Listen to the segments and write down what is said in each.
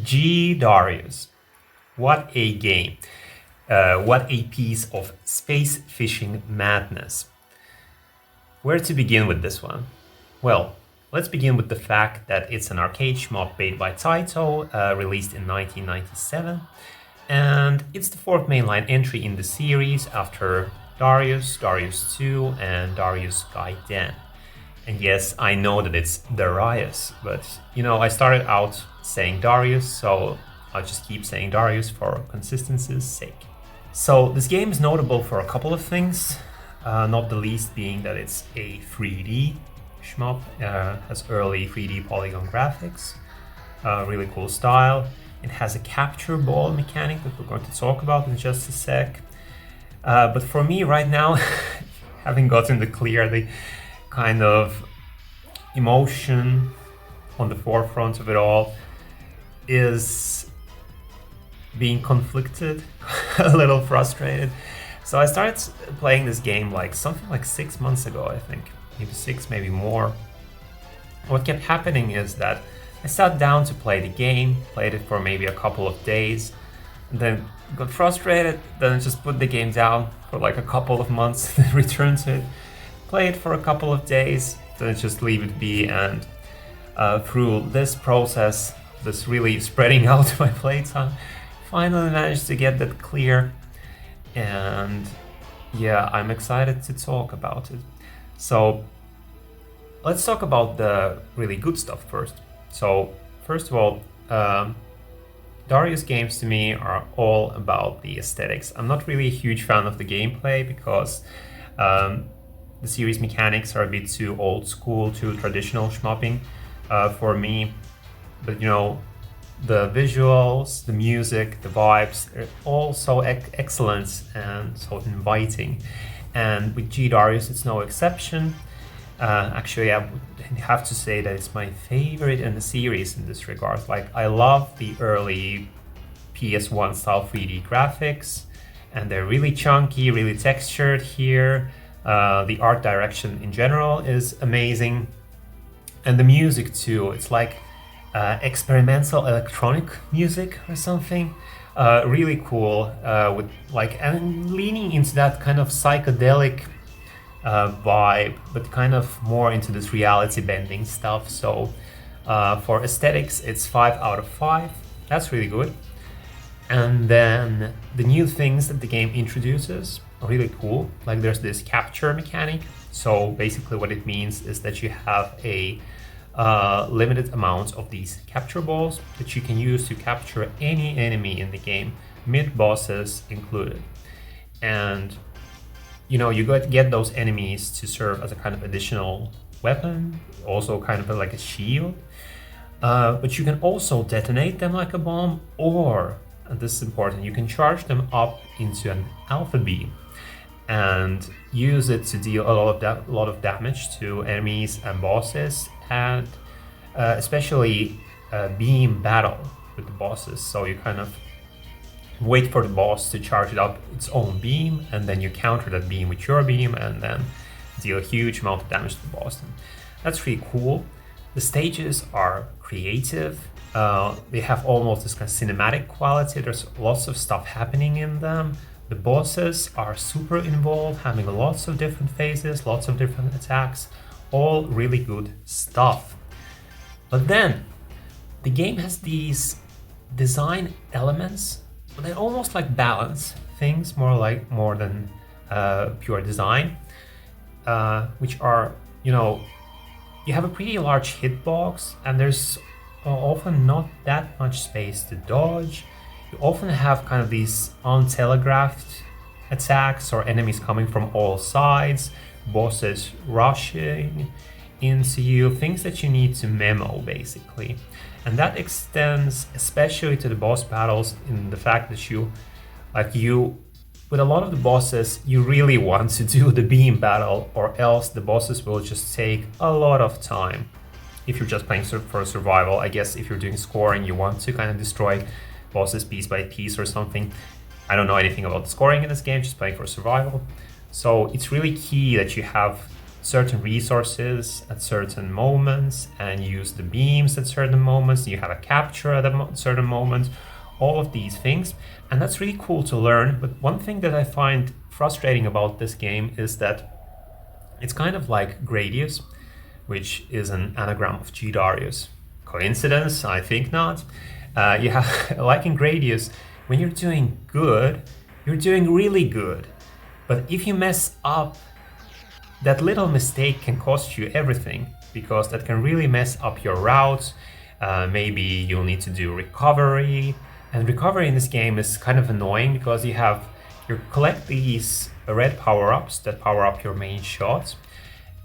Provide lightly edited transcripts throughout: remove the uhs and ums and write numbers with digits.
G-Darius. What a game. What a piece of space fishing madness. Where to begin with this one? Well, let's begin with the fact that it's an arcade shmup made by Taito, released in 1997. And it's the fourth mainline entry in the series after Darius, Darius 2, and Darius Gaiden. And yes, I know that it's Darius, but I started out saying Darius, so I'll just keep saying Darius for consistency's sake. So this game is notable for a couple of things, not the least being that it's a 3D shmup, has early 3D polygon graphics, really cool style. It has a capture ball mechanic that we're going to talk about in just a sec. But for me right now, having gotten the clear, the kind of emotion on the forefront of it all is being conflicted, a little frustrated. So I started playing this game something like 6 months ago, I think, maybe 6, maybe more. What kept happening is that I sat down to play the game, played it for maybe a couple of days, and then got frustrated, then just put the game down for like a couple of months, then returned to it, play it for a couple of days, then just leave it be, and through this process, this really spreading out my playtime, finally managed to get that clear, and yeah, I'm excited to talk about it. So let's talk about the really good stuff first. So first of all, Darius games to me are all about the aesthetics. I'm not really a huge fan of the gameplay because the series mechanics are a bit too old school, too traditional shmupping for me. But the visuals, the music, the vibes are all so excellent and so inviting. And with G-Darius, it's no exception. Actually, I would have to say that it's my favorite in the series in this regard. I love the early PS1 style 3D graphics, and they're really chunky, really textured here. The art direction in general is amazing. And the music too, it's like experimental electronic music or something. Really cool, with and leaning into that kind of psychedelic vibe, but kind of more into this reality bending stuff. So for aesthetics, it's 5 out of 5. That's really good. And then the new things that the game introduces are really cool. There's this capture mechanic. So basically what it means is that you have a limited amount of these capture balls that you can use to capture any enemy in the game, mid-bosses included. And you get those enemies to serve as a kind of additional weapon, also kind of like a shield. But you can also detonate them like a bomb, or, and this is important, you can charge them up into an alpha beam and use it to deal a lot of damage to enemies and bosses, and especially beam battle with the bosses. So you kind of wait for the boss to charge it up its own beam, and then you counter that beam with your beam and then deal a huge amount of damage to the boss. And that's really cool. The stages are creative. They have almost this kind of cinematic quality. There's lots of stuff happening in them. The bosses are super involved, having lots of different phases, lots of different attacks, all really good stuff. But then the game has these design elements. They almost balance things more than pure design, which are, you have a pretty large hitbox, and there's often not that much space to dodge. You often have kind of these untelegraphed attacks or enemies coming from all sides, bosses rushing into you, things that you need to memo basically. And that extends especially to the boss battles in the fact that with a lot of the bosses, you really want to do the beam battle, or else the bosses will just take a lot of time. If you're just playing for survival, I guess if you're doing scoring, you want to kind of destroy bosses piece by piece or something. I don't know anything about the scoring in this game, just playing for survival. So it's really key that you have certain resources at certain moments and use the beams at certain moments. You have a capture at a certain moment, all of these things. And that's really cool to learn. But one thing that I find frustrating about this game is that it's kind of like Gradius, which is an anagram of G-Darius. Coincidence? I think not. You have, like in Gradius, when you're doing good, you're doing really good. But if you mess up, that little mistake can cost you everything, because that can really mess up your routes. Maybe you'll need to do recovery. And recovery in this game is kind of annoying because you collect these red power-ups that power up your main shots.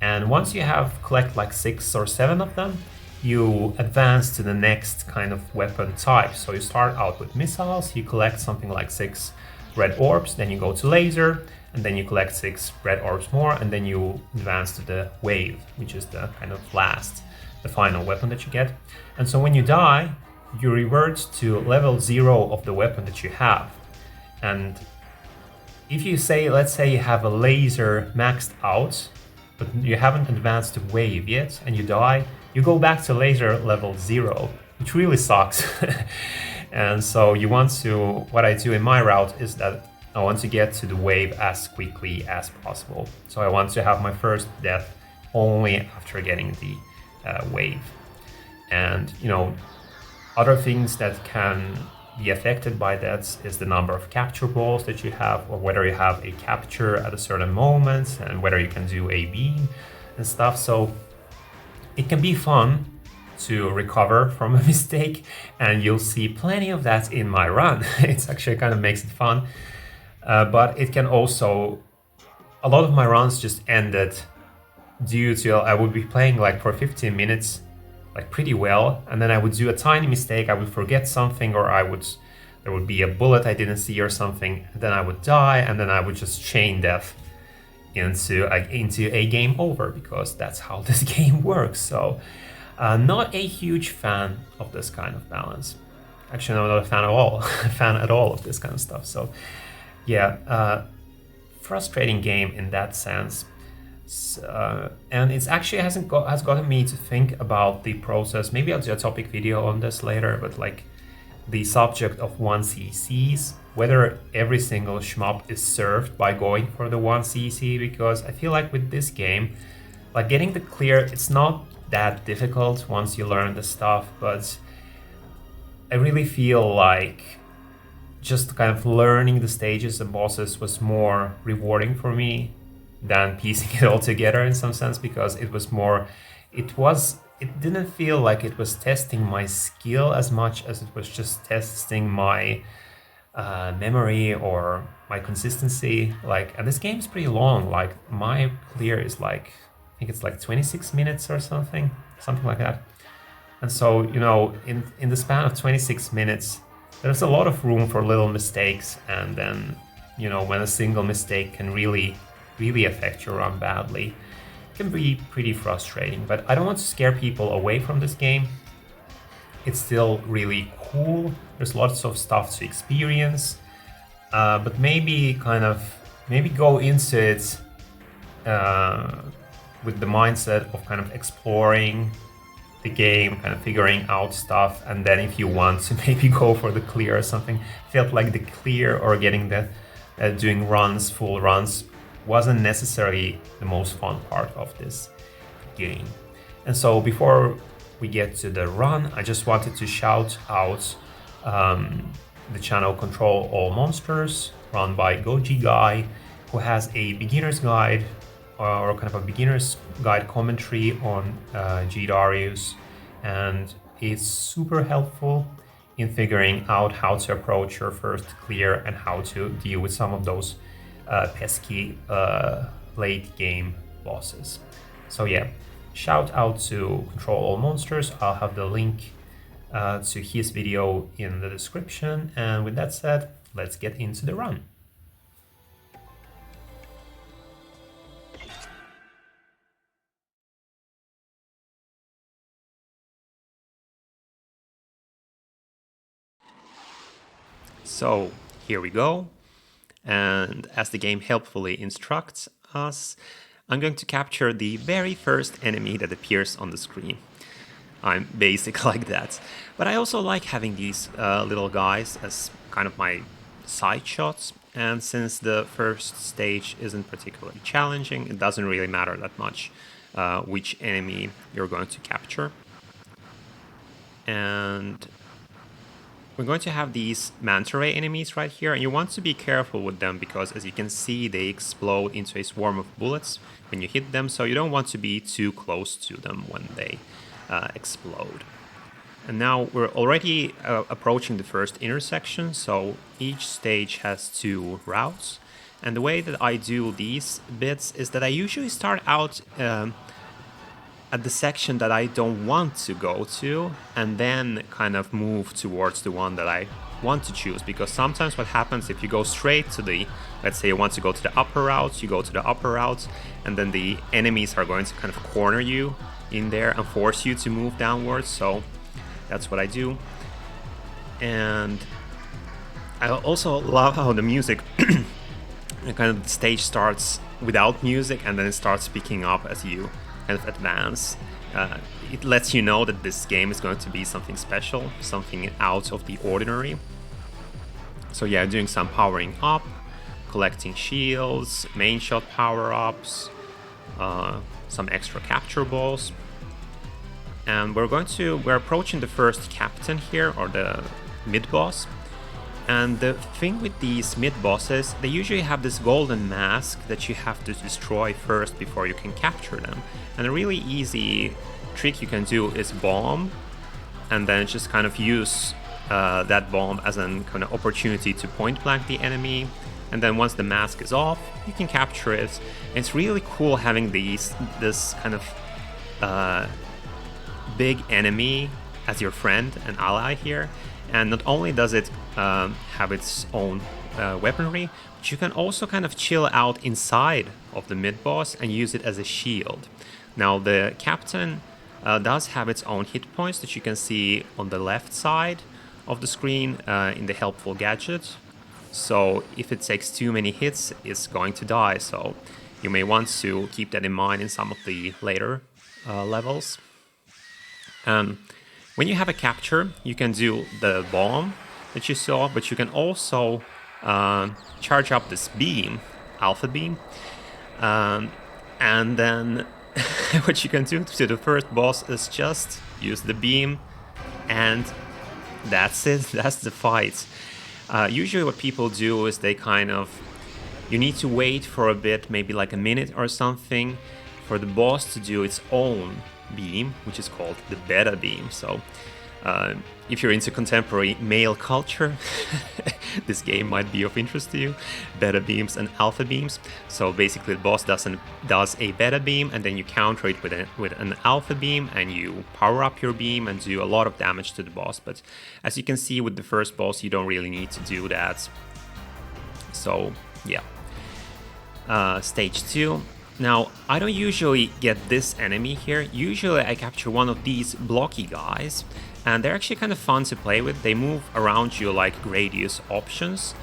And once you have collect like 6 or 7 of them, you advance to the next kind of weapon type. So you start out with missiles, you collect something like 6 red orbs, then you go to laser, and then you collect 6 red orbs more, and then you advance to the wave, which is the kind of the final weapon that you get. And so when you die, you revert to level 0 of the weapon that you have. And if you say, let's say you have a laser maxed out, but you haven't advanced to wave yet, and you die, you go back to laser level 0, which really sucks. And so what I do in my route is that I want to get to the wave as quickly as possible. So I want to have my first death only after getting the wave. And, other things that can be affected by that is the number of capture balls that you have, or whether you have a capture at a certain moment, and whether you can do a beam and stuff. So it can be fun to recover from a mistake, and you'll see plenty of that in my run. It's actually kind of makes it fun. But it can also, a lot of my runs just ended due to, I would be playing like for 15 minutes, like pretty well, and then I would do a tiny mistake, I would forget something, or there would be a bullet I didn't see or something, and then I would die, and then I would just chain death into a game over, because that's how this game works. So not a huge fan of this kind of balance. Actually, I'm not a fan at all of this kind of stuff. So yeah, frustrating game in that sense. And it's actually has gotten me to think about the process. Maybe I'll do a topic video on this later, but like the subject of 1cc's, whether every single shmup is served by going for the 1cc, because I feel like with this game, like getting the clear, it's not that difficult once you learn the stuff, but I really feel like just kind of learning the stages and bosses was more rewarding for me than piecing it all together in some sense, because it didn't feel like it was testing my skill as much as it was just testing my memory or my consistency. And this game is pretty long. Like my clear is like, I think it's like 26 minutes or something like that. And so, in the span of 26 minutes, there's a lot of room for little mistakes. And then, when a single mistake can really affect your run badly, it can be pretty frustrating. But I don't want to scare people away from this game. It's still really cool. There's lots of stuff to experience, but maybe go into it with the mindset of kind of exploring the game, kind of figuring out stuff, and then if you want to maybe go for the clear or something. Felt like the clear or getting doing full runs wasn't necessarily the most fun part of this game. And so before we get to the run, I just wanted to shout out the channel Control All Monsters, run by Goji Guy, who has a beginner's guide or kind of a beginner's guide commentary on G-Darius, and it's super helpful in figuring out how to approach your first clear and how to deal with some of those pesky late game bosses. So yeah, shout out to Control All Monsters. I'll have the link to his video in the description. And with that said, let's get into the run. So here we go. And as the game helpfully instructs us, I'm going to capture the very first enemy that appears on the screen. I'm basic like that. But I also like having these little guys as kind of my side shots. And since the first stage isn't particularly challenging, it doesn't really matter that much which enemy you're going to capture. And we're going to have these manta ray enemies right here, and you want to be careful with them because, as you can see, they explode into a swarm of bullets when you hit them, so you don't want to be too close to them when they explode. And now we're already approaching the first intersection, so each stage has 2 routes. And the way that I do these bits is that I usually start out at the section that I don't want to go to, and then kind of move towards the one that I want to choose. Because sometimes what happens if you go straight to the, let's say you want to go to the upper route, you go to the upper route, and then the enemies are going to kind of corner you in there and force you to move downwards. So that's what I do. And I also love how the music kind of the stage starts without music and then it starts picking up as you kind of advance. It lets you know that this game is going to be something special, something out of the ordinary. So yeah, doing some powering up, collecting shields, main shot power-ups, some extra capture balls. And we're approaching the first captain here, or the mid-boss. And the thing with these mid-bosses, they usually have this golden mask that you have to destroy first before you can capture them. And a really easy trick you can do is bomb, and then just kind of use that bomb as an kind of opportunity to point blank the enemy. And then once the mask is off, you can capture it. And it's really cool having this kind of big enemy as your friend and ally here. And not only does it have its own weaponry, but you can also kind of chill out inside of the mid-boss and use it as a shield. Now the captain does have its own hit points that you can see on the left side of the screen in the helpful gadget. So if it takes too many hits, it's going to die. So you may want to keep that in mind in some of the later levels. When you have a capture, you can do the bomb that you saw, but you can also charge up this beam, alpha beam, and then what you can do to the first boss is just use the beam, and that's it, that's the fight. Usually what people do is you need to wait for a bit, maybe like a minute or something, for the boss to do its own beam, which is called the beta beam. So if you're into contemporary male culture, this game might be of interest to you. Beta beams and alpha beams. So basically the boss does a beta beam, and then you counter it with an alpha beam, and you power up your beam and do a lot of damage to the boss. But as you can see with the first boss, you don't really need to do that. So yeah. Stage 2. Now, I don't usually get this enemy here. Usually I capture one of these blocky guys, and they're actually kind of fun to play with. They move around you like Gradius options,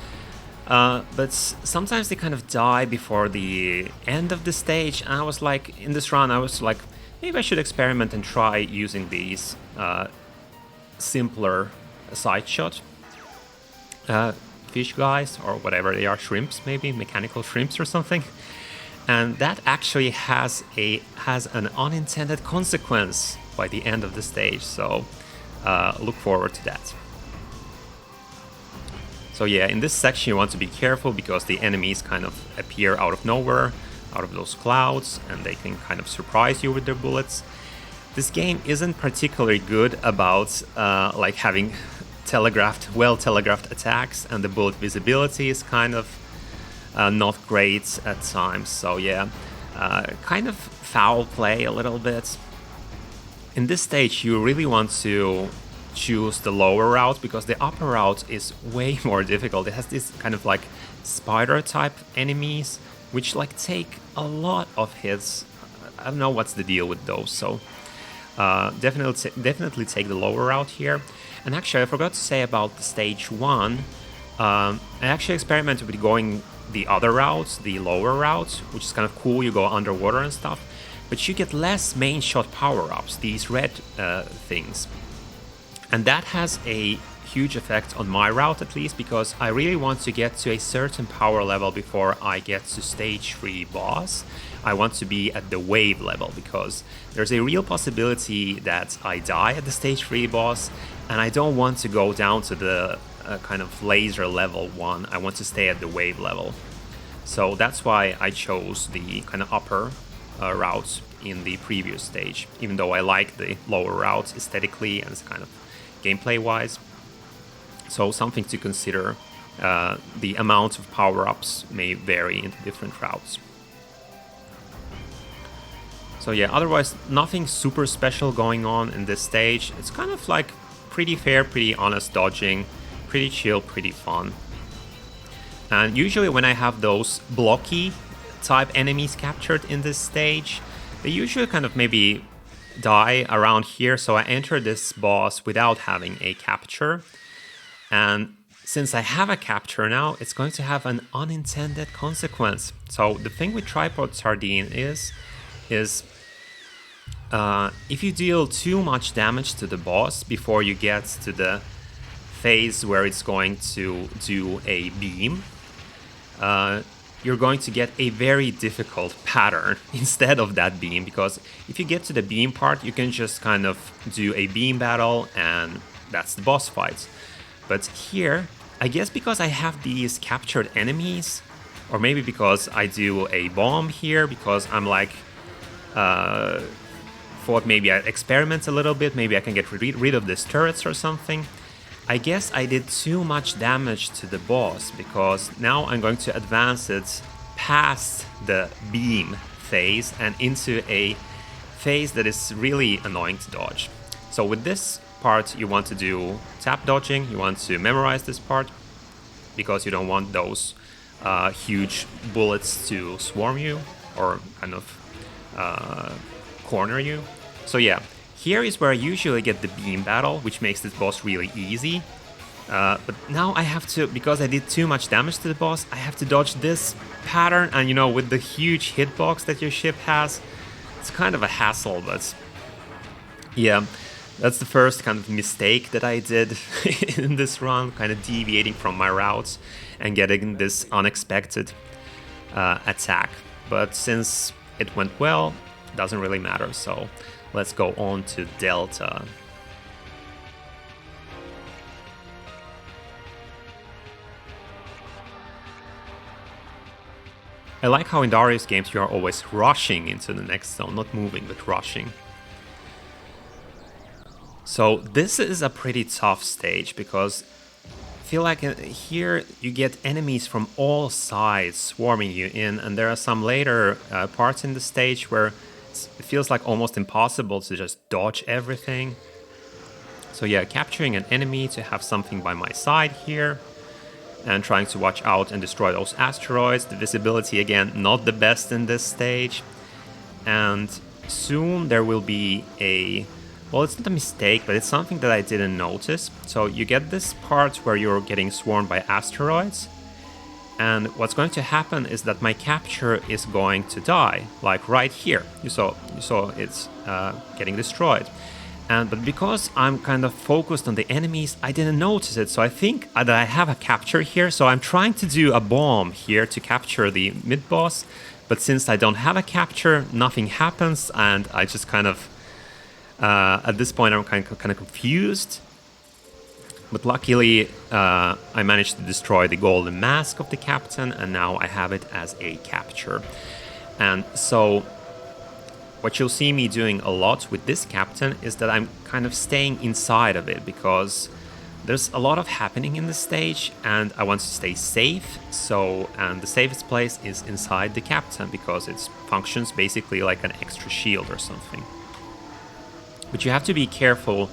but sometimes they kind of die before the end of the stage. And I was like, in this run, I was like, maybe I should experiment and try using these simpler side shot fish guys, or whatever they are, shrimps maybe, mechanical shrimps or something. And that actually has an unintended consequence by the end of the stage, so look forward to that. So yeah, in this section you want to be careful because the enemies kind of appear out of nowhere, out of those clouds, and they can kind of surprise you with their bullets. This game isn't particularly good about like having well telegraphed attacks, and the bullet visibility is kind of not great at times. So yeah, kind of foul play a little bit. In this stage you really want to choose the lower route because the upper route is way more difficult. It has this kind of like spider type enemies which like take a lot of hits. I don't know what's the deal with those, so definitely take the lower route here. And actually I forgot to say about the stage 1. I actually experimented with going the other routes, the lower routes, which is kind of cool. You go underwater and stuff, but you get less main shot power-ups, these red things. And that has a huge effect on my route, at least, because I really want to get to a certain power level before I get to stage 3 boss. I want to be at the wave level, because there's a real possibility that I die at the stage 3 boss, and I don't want to go down to the kind of laser level 1. I want to stay at the wave level. So that's why I chose the kind of upper route in the previous stage, even though I like the lower routes aesthetically and kind of gameplay wise. So something to consider. The amount of power-ups may vary in different routes. So yeah, otherwise nothing super special going on in this stage. It's kind of like pretty fair, pretty honest dodging, pretty chill, pretty fun. And usually when I have those blocky type enemies captured in this stage, they usually kind of maybe die around here. So I enter this boss without having a capture. And since I have a capture now, it's going to have an unintended consequence. So the thing with Tripod Sardine is if you deal too much damage to the boss before you get to the phase where it's going to do a beam, you're going to get a very difficult pattern instead of that beam, because if you get to the beam part, you can just kind of do a beam battle and that's the boss fight. But here, I guess because I have these captured enemies, or maybe because I do a bomb here, because I'm like, thought maybe I'd experiment a little bit, maybe I can get rid of these turrets or something. I guess I did too much damage to the boss, because now I'm going to advance it past the beam phase and into a phase that is really annoying to dodge. So with this part, you want to do tap dodging, you want to memorize this part, because you don't want those huge bullets to swarm you or kind of corner you. So yeah, here is where I usually get the beam battle, which makes this boss really easy. But now I have to, because I did too much damage to the boss, I have to dodge this pattern, and you know, with the huge hitbox that your ship has, it's kind of a hassle. But yeah, that's the first kind of mistake that I did in this run, kind of deviating from my routes and getting this unexpected attack. But since it went well, it doesn't really matter. So let's go on to Delta. I like how in Darius games you are always rushing into the next zone, not moving, but rushing. So this is a pretty tough stage, because I feel like here you get enemies from all sides swarming you in, and there are some later parts in the stage where it feels like almost impossible to just dodge everything. So yeah, capturing an enemy to have something by my side here, and trying to watch out and destroy those asteroids. The visibility, again, not the best in this stage. And soon there will be a... well, it's not a mistake, but it's something that I didn't notice. So you get this part where you're getting swarmed by asteroids. And what's going to happen is that my capture is going to die, like right here. You saw it's getting destroyed. But because I'm kind of focused on the enemies, I didn't notice it. So I think that I have a capture here. So I'm trying to do a bomb here to capture the mid-boss. But since I don't have a capture, nothing happens. And I just kind of, at this point, I'm kind of confused. But luckily, I managed to destroy the golden mask of the captain. And now I have it as a capture. And so what you'll see me doing a lot with this captain is that I'm kind of staying inside of it, because there's a lot of happening in the stage and I want to stay safe. And the safest place is inside the captain, because it functions basically like an extra shield or something. But you have to be careful,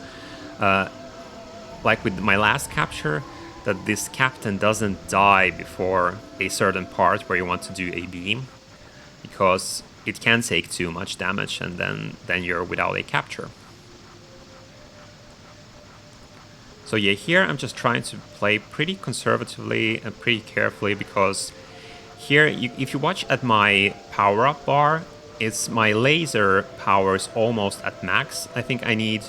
like with my last capture, that this captain doesn't die before a certain part where you want to do a beam, because it can take too much damage, and then you're without a capture. So yeah, here I'm just trying to play pretty conservatively and pretty carefully, because here, if you watch at my power-up bar, it's my laser power is almost at max. I think I need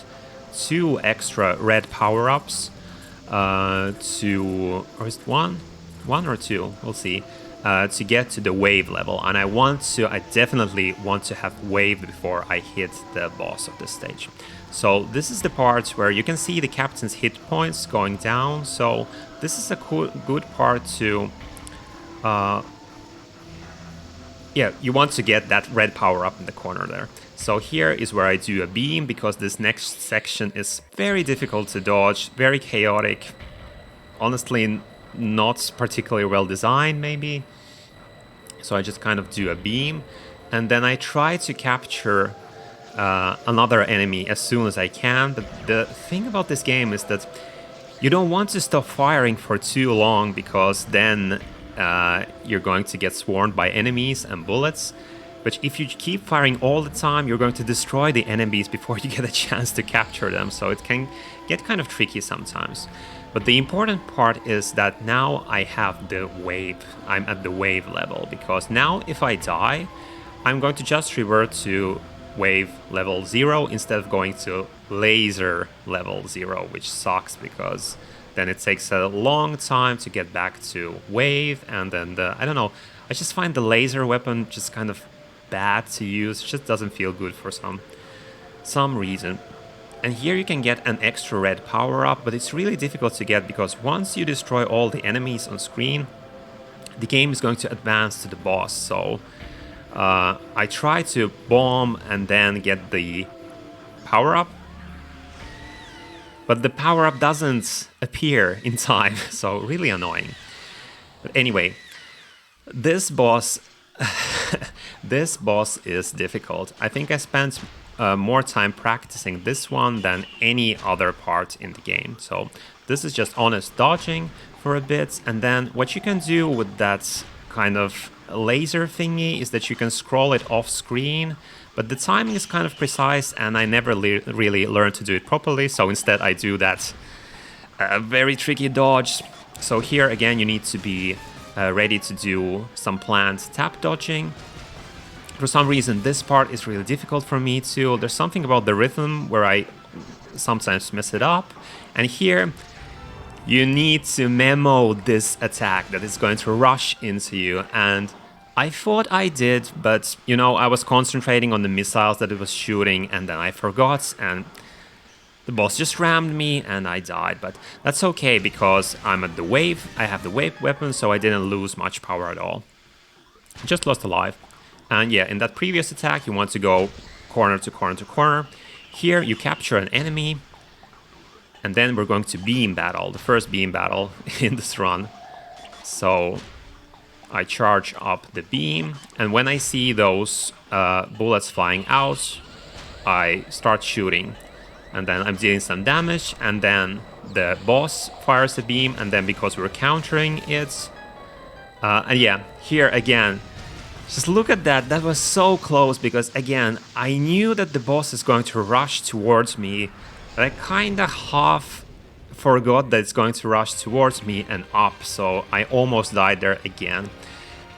2 extra red power-ups to, or is it one or 2? We'll see. To get to the wave level, and I definitely want to have wave before I hit the boss of this stage. So this is the part where you can see the captain's hit points going down. So this is a good part to, yeah, you want to get that red power up in the corner there. So here is where I do a beam, because this next section is very difficult to dodge, very chaotic, honestly not particularly well designed maybe. So I just kind of do a beam, and then I try to capture another enemy as soon as I can. But the thing about this game is that you don't want to stop firing for too long, because then you're going to get swarmed by enemies and bullets. But if you keep firing all the time, you're going to destroy the enemies before you get a chance to capture them. So it can get kind of tricky sometimes. But the important part is that now I have the wave. I'm at the wave level, because now if I die, I'm going to just revert to wave level 0 instead of going to laser level 0, which sucks, because then it takes a long time to get back to wave. And then I don't know, I just find the laser weapon just kind of bad to use. It just doesn't feel good for some reason. And here you can get an extra red power up, but it's really difficult to get, because once you destroy all the enemies on screen, the game is going to advance to the boss. So I try to bomb and then get the power up, but the power up doesn't appear in time, so really annoying. But anyway, this boss this boss is difficult. I think I spent more time practicing this one than any other part in the game. So this is just honest dodging for a bit, and then what you can do with that kind of laser thingy is that you can scroll it off screen, but the timing is kind of precise, and I never really learned to do it properly. So instead I do that very tricky dodge. So here again you need to be ready to do some planned tap dodging. For some reason this part is really difficult for me too. There's something about the rhythm where I sometimes mess it up, and here you need to memo this attack that is going to rush into you. And I thought I did, but you know, I was concentrating on the missiles that it was shooting, and then I forgot, and the boss just rammed me and I died. But that's okay, because I'm at the wave, I have the wave weapon, so I didn't lose much power at all. I just lost a life. And yeah, in that previous attack you want to go corner to corner to corner. Here you capture an enemy, and then we're going to beam battle, the first beam battle in this run. So I charge up the beam, and when I see those bullets flying out, I start shooting. And then I'm dealing some damage, and then the boss fires a beam, and then because we're countering it... and yeah, here again, just look at that, that was so close, because again, I knew that the boss is going to rush towards me, but I kinda half forgot that it's going to rush towards me and up, so I almost died there again.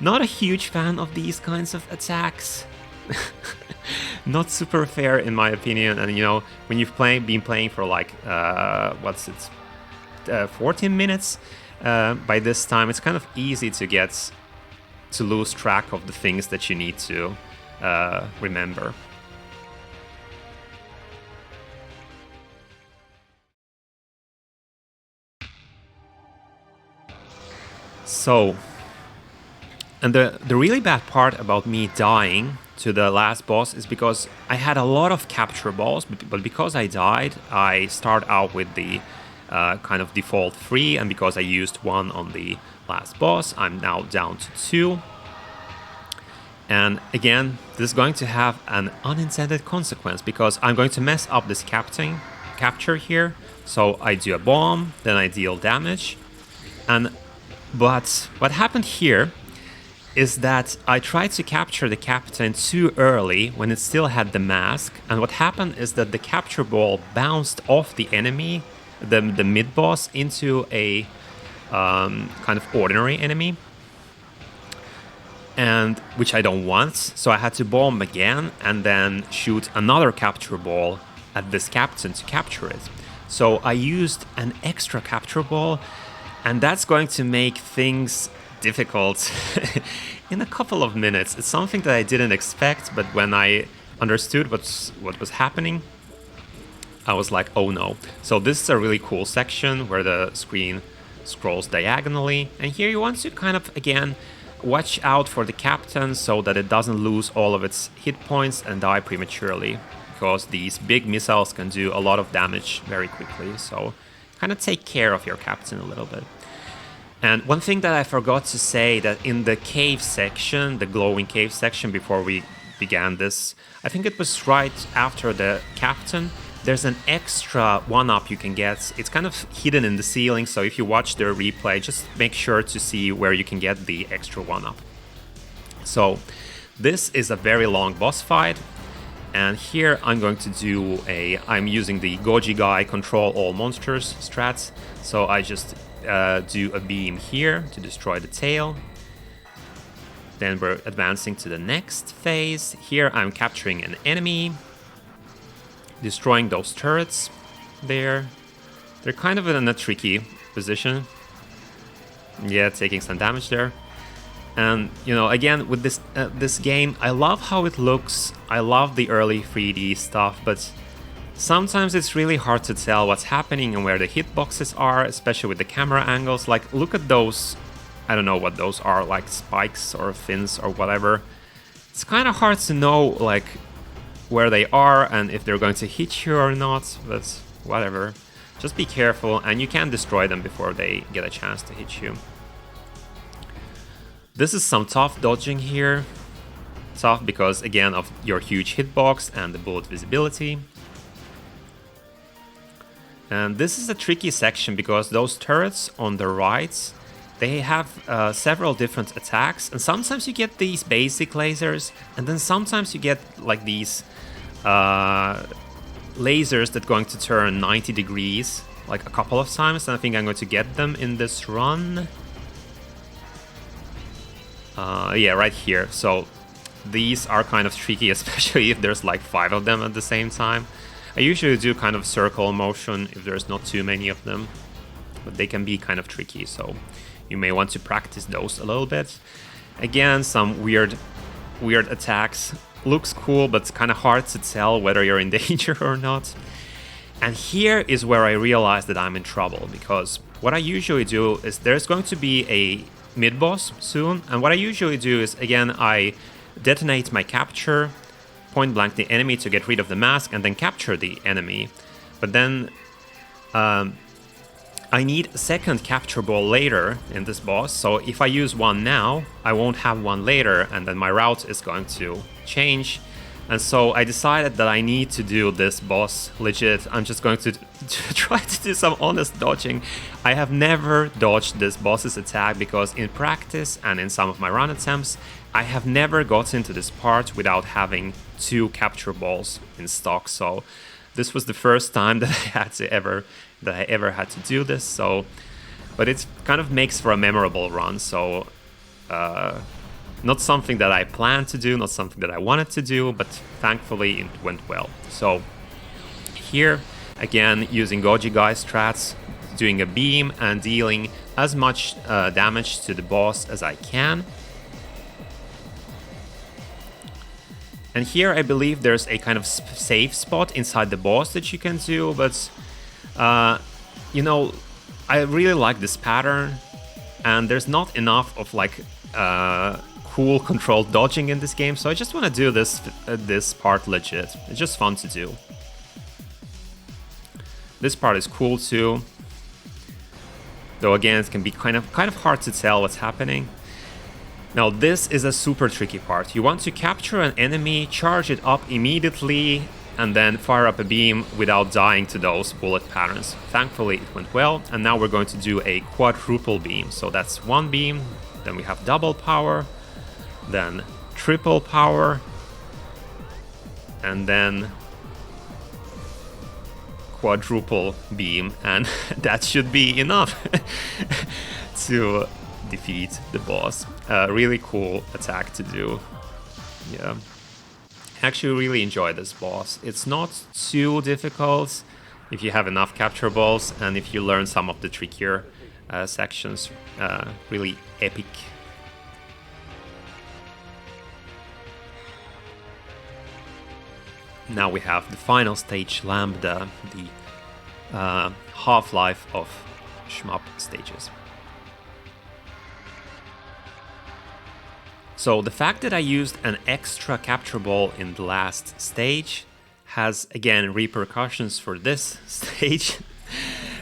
Not a huge fan of these kinds of attacks. Not super fair in my opinion, and you know, when you've been playing for like, 14 minutes, by this time, it's kind of easy to lose track of the things that you need to remember. So, and the really bad part about me dying to the last boss is because I had a lot of capture balls, but because I died, I start out with the kind of default 3, and because I used 1 on the last boss, I'm now down to 2. And again, this is going to have an unintended consequence, because I'm going to mess up this capture here. So I do a bomb, then I deal damage, but what happened here is that I tried to capture the captain too early when it still had the mask, and what happened is that the capture ball bounced off the enemy, the mid-boss, into a kind of ordinary enemy. and which I don't want. So I had to bomb again and then shoot another capture ball at this captain to capture it. So I used an extra capture ball, and that's going to make things difficult in a couple of minutes. It's something that I didn't expect, but when I understood what was happening, I was like, oh no. So this is a really cool section where the screen scrolls diagonally, and here you want to kind of, again, watch out for the captain so that it doesn't lose all of its hit points and die prematurely, because these big missiles can do a lot of damage very quickly, so kind of take care of your captain a little bit. And one thing that I forgot to say, that in the cave section, the glowing cave section before we began this, I think it was right after the captain, there's an extra 1-up you can get. It's kind of hidden in the ceiling, so if you watch the replay, just make sure to see where you can get the extra 1-up. So this is a very long boss fight, and here I'm going to do I'm using the Goji Guy control all monsters strats, so I just do a beam here to destroy the tail. Then we're advancing to the next phase. Here I'm capturing an enemy, destroying those turrets there. They're kind of in a tricky position. Yeah, taking some damage there. And, you know, again, with this game, I love how it looks. I love the early 3D stuff, but sometimes it's really hard to tell what's happening and where the hitboxes are, especially with the camera angles. Like, look at those, I don't know what those are, like spikes or fins or whatever. It's kind of hard to know, like, where they are and if they're going to hit you or not, but whatever. Just be careful, and you can destroy them before they get a chance to hit you. This is some tough dodging here. Tough because, again, of your huge hitbox and the bullet visibility. And this is a tricky section because those turrets on the right, they have several different attacks, and sometimes you get these basic lasers, and then sometimes you get like these lasers that are going to turn 90 degrees like a couple of times, and I think I'm going to get them in this run. Yeah, right here. So these are kind of tricky, especially if there's like 5 of them at the same time. I usually do kind of circle motion if there's not too many of them, but they can be kind of tricky, so you may want to practice those a little bit. Again, some weird attacks. Looks cool, but it's kind of hard to tell whether you're in danger or not. And here is where I realize that I'm in trouble, because what I usually do is there's going to be a mid-boss soon, and what I usually do is, again, I detonate my capture, point blank the enemy to get rid of the mask, and then capture the enemy. But then I need a second capture ball later in this boss, so if I use one now, I won't have one later, and then my route is going to change. And so I decided that I need to do this boss legit. I'm just going to try to do some honest dodging. I have never dodged this boss's attack because in practice and in some of my run attempts, I have never gotten to this part without having 2 capture balls in stock. So this was the first time that I ever had to do this. So, but it kind of makes for a memorable run. So, not something that I planned to do, not something that I wanted to do, but thankfully it went well. So here, again, using Goji Guy strats, doing a beam and dealing as much damage to the boss as I can. And here I believe there's a kind of safe spot inside the boss that you can do, but you know, I really like this pattern, and there's not enough of like cool controlled dodging in this game, so I just want to do this part legit. It's just fun to do. This part is cool too, though again it can be kind of hard to tell what's happening. Now this is a super tricky part. You want to capture an enemy, charge it up immediately, and then fire up a beam without dying to those bullet patterns. Thankfully it went well, and now we're going to do a quadruple beam. So that's 1 beam, then we have double power, then triple power, and then quadruple beam, and that should be enough to defeat the boss. Really cool attack to do. Yeah. Actually really enjoy this boss. It's not too difficult if you have enough capture balls and if you learn some of the trickier sections. Really epic. Now we have the final stage, Lambda, the half-life of shmup stages. So the fact that I used an extra capture ball in the last stage has again repercussions for this stage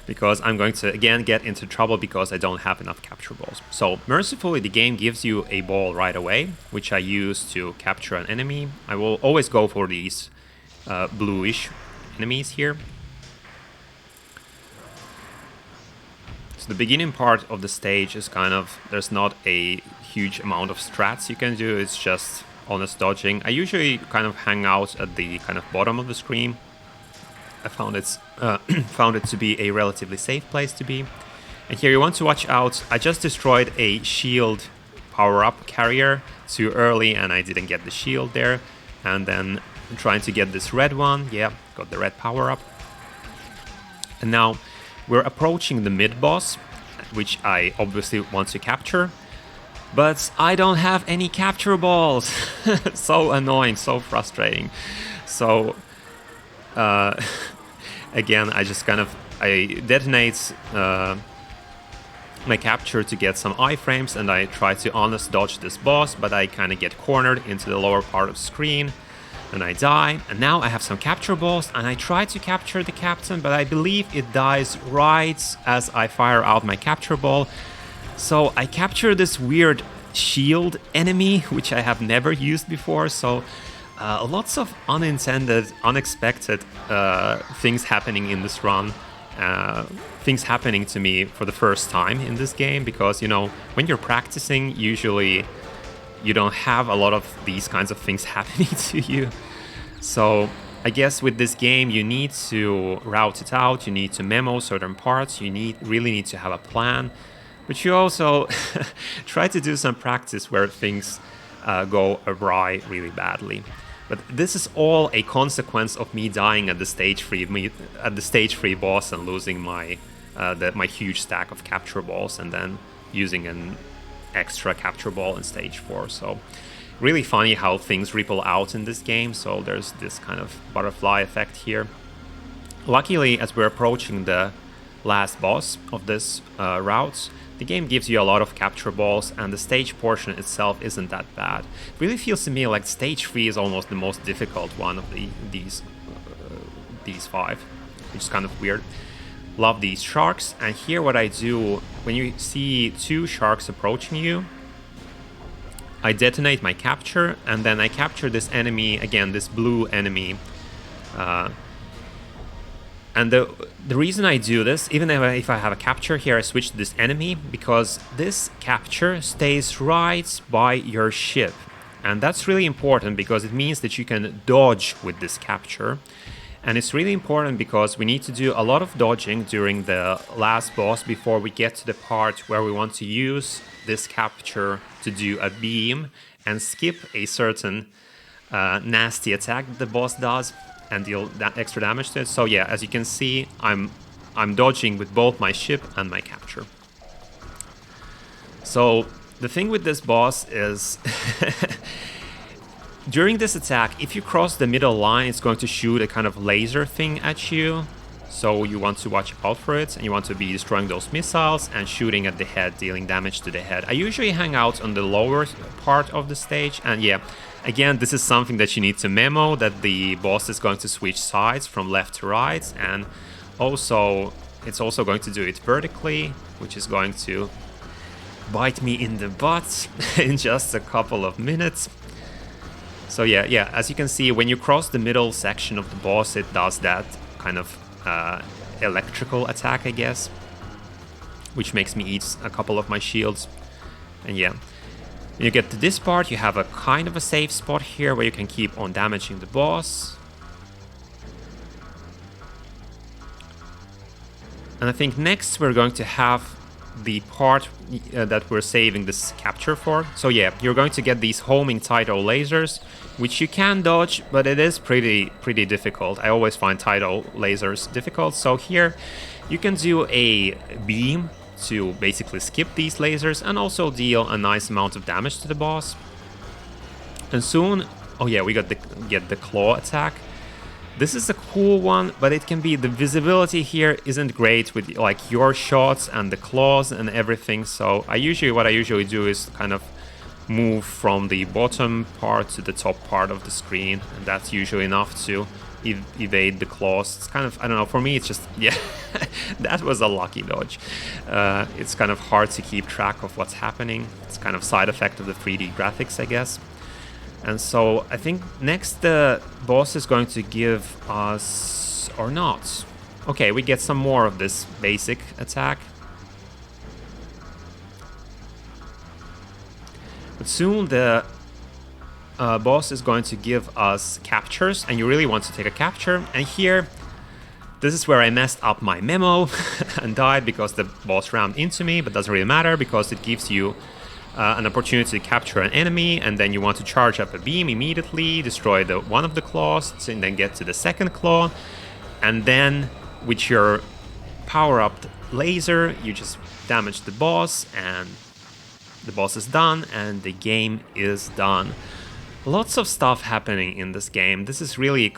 because I'm going to again get into trouble because I don't have enough capture balls. So mercifully the game gives you a ball right away, which I use to capture an enemy. I will always go for these bluish enemies here. So the beginning part of the stage is kind of, there's not a huge amount of strats you can do, it's just honest dodging. I usually kind of hang out at the kind of bottom of the screen. I found it to be a relatively safe place to be. And here you want to watch out. I just destroyed a shield power-up carrier too early and I didn't get the shield there. And then I'm trying to get this red one. Yeah, got the red power-up. And now we're approaching the mid-boss, which I obviously want to capture. But I don't have any capture balls. So annoying, so frustrating. So again, I detonate my capture to get some iframes and I try to honest dodge this boss, but I kind of get cornered into the lower part of the screen and I die. And now I have some capture balls and I try to capture the captain, but I believe it dies right as I fire out my capture ball. So I capture this weird shield enemy, which I have never used before. So lots of unintended, unexpected things happening in this run. Things happening to me for the first time in this game, because, you know, when you're practicing, usually you don't have a lot of these kinds of things happening to you. So I guess with this game, you need to route it out, you need to memo certain parts, you really need to have a plan. But you also try to do some practice where things go awry really badly. But this is all a consequence of me dying at the stage 3 boss and losing my huge stack of capture balls and then using an extra capture ball in stage 4. So really funny how things ripple out in this game. So there's this kind of butterfly effect here. Luckily, as we're approaching the last boss of this route, the game gives you a lot of capture balls and the stage portion itself isn't that bad. It really feels to me like stage 3 is almost the most difficult one of these 5, which is kind of weird. Love these sharks, and here what I do, when you see 2 sharks approaching you, I detonate my capture and then I capture this enemy, again this blue enemy. And the reason I do this, even if I have a capture here, I switch to this enemy, because this capture stays right by your ship. And that's really important because it means that you can dodge with this capture. And it's really important because we need to do a lot of dodging during the last boss before we get to the part where we want to use this capture to do a beam and skip a certain nasty attack that the boss does and deal that extra damage to it. So yeah, as you can see, I'm dodging with both my ship and my capture. So the thing with this boss is during this attack, if you cross the middle line, it's going to shoot a kind of laser thing at you. So you want to watch out for it, and you want to be destroying those missiles and shooting at the head, dealing damage to the head. I usually hang out on the lower part of the stage, and yeah, again, this is something that you need to memo, that the boss is going to switch sides from left to right, and also it's also going to do it vertically, which is going to bite me in the butt in just a couple of minutes. So yeah, as you can see, when you cross the middle section of the boss, it does that kind of electrical attack, I guess, which makes me eat a couple of my shields. And yeah, when you get to this part, you have a kind of a safe spot here where you can keep on damaging the boss. And I think next we're going to have the part that we're saving this capture for. So yeah, you're going to get these homing tidal lasers, which you can dodge, but it is pretty difficult. I always find tidal lasers difficult. So here you can do a beam to basically skip these lasers and also deal a nice amount of damage to the boss. And soon, oh yeah, we get the claw attack. This is a cool one, but it can be, the visibility here isn't great with like your shots and the claws and everything. So what I usually do is kind of move from the bottom part to the top part of the screen, and that's usually enough to evade the claws. It's kind of, I don't know, for me it's just, yeah, that was a lucky dodge. It's kind of hard to keep track of what's happening. It's kind of side effect of the 3D graphics, I guess. And so I think next the boss is going to give us, or not. Okay, we get some more of this basic attack. But soon the boss is going to give us captures, and you really want to take a capture. And here, this is where I messed up my memo and died because the boss rammed into me, but doesn't really matter because it gives you an opportunity to capture an enemy, and then you want to charge up a beam immediately, destroy one of the claws, and then get to the second claw. And then with your power-up laser, you just damage the boss, and the boss is done, and the game is done. Lots of stuff happening in this game. This is really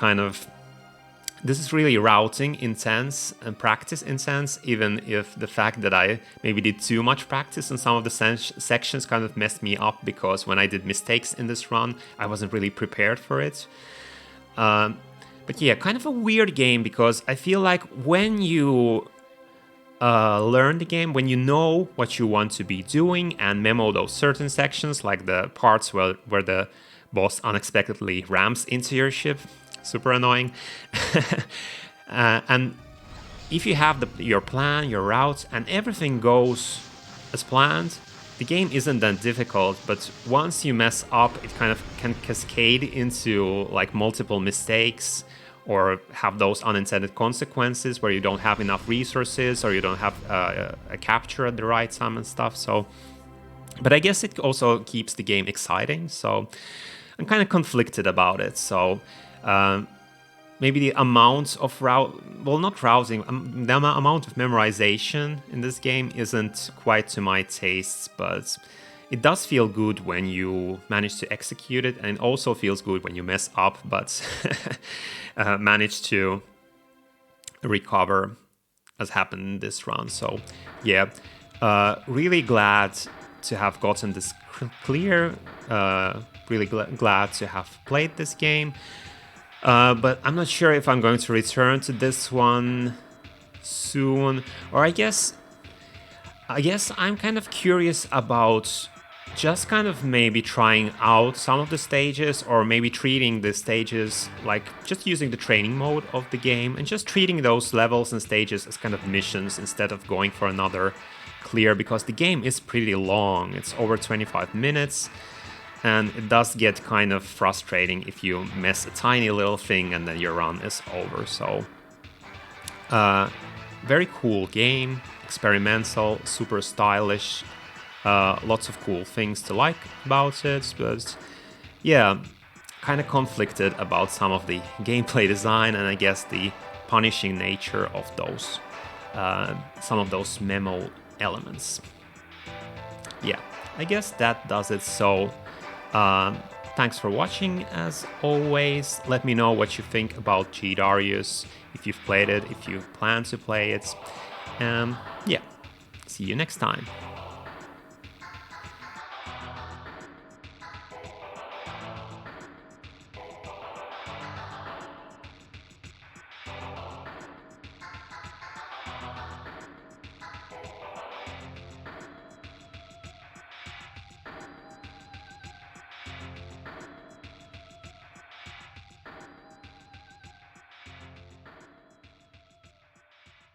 routing intense and practice intense, even if the fact that I maybe did too much practice in some of the sections kind of messed me up, because when I did mistakes in this run, I wasn't really prepared for it. But yeah, kind of a weird game, because I feel like when you learn the game, when you know what you want to be doing and memo those certain sections, like the parts where the boss unexpectedly rams into your ship, super annoying. And if you have your plan, your route, and everything goes as planned, the game isn't that difficult. But once you mess up, it kind of can cascade into like multiple mistakes, or have those unintended consequences where you don't have enough resources, or you don't have a capture at the right time and stuff. So, but I guess it also keeps the game exciting. So I'm kind of conflicted about it. So maybe the amount of the amount of memorization in this game isn't quite to my tastes, but it does feel good when you manage to execute it, and it also feels good when you mess up, but manage to recover, as happened in this run. So yeah, really glad to have gotten this clear, really glad to have played this game. But I'm not sure if I'm going to return to this one soon, or I guess I'm kind of curious about just kind of maybe trying out some of the stages, or maybe treating the stages like just using the training mode of the game and just treating those levels and stages as kind of missions instead of going for another clear, because the game is pretty long. It's over 25 minutes. And it does get kind of frustrating if you miss a tiny little thing and then your run is over. So, very cool game, experimental, super stylish, lots of cool things to like about it. But yeah, kind of conflicted about some of the gameplay design, and I guess the punishing nature of those, some of those memo elements. Yeah, I guess that does it. So, thanks for watching. As always, let me know what you think about G-Darius, if you've played it, if you plan to play it. Yeah, see you next time.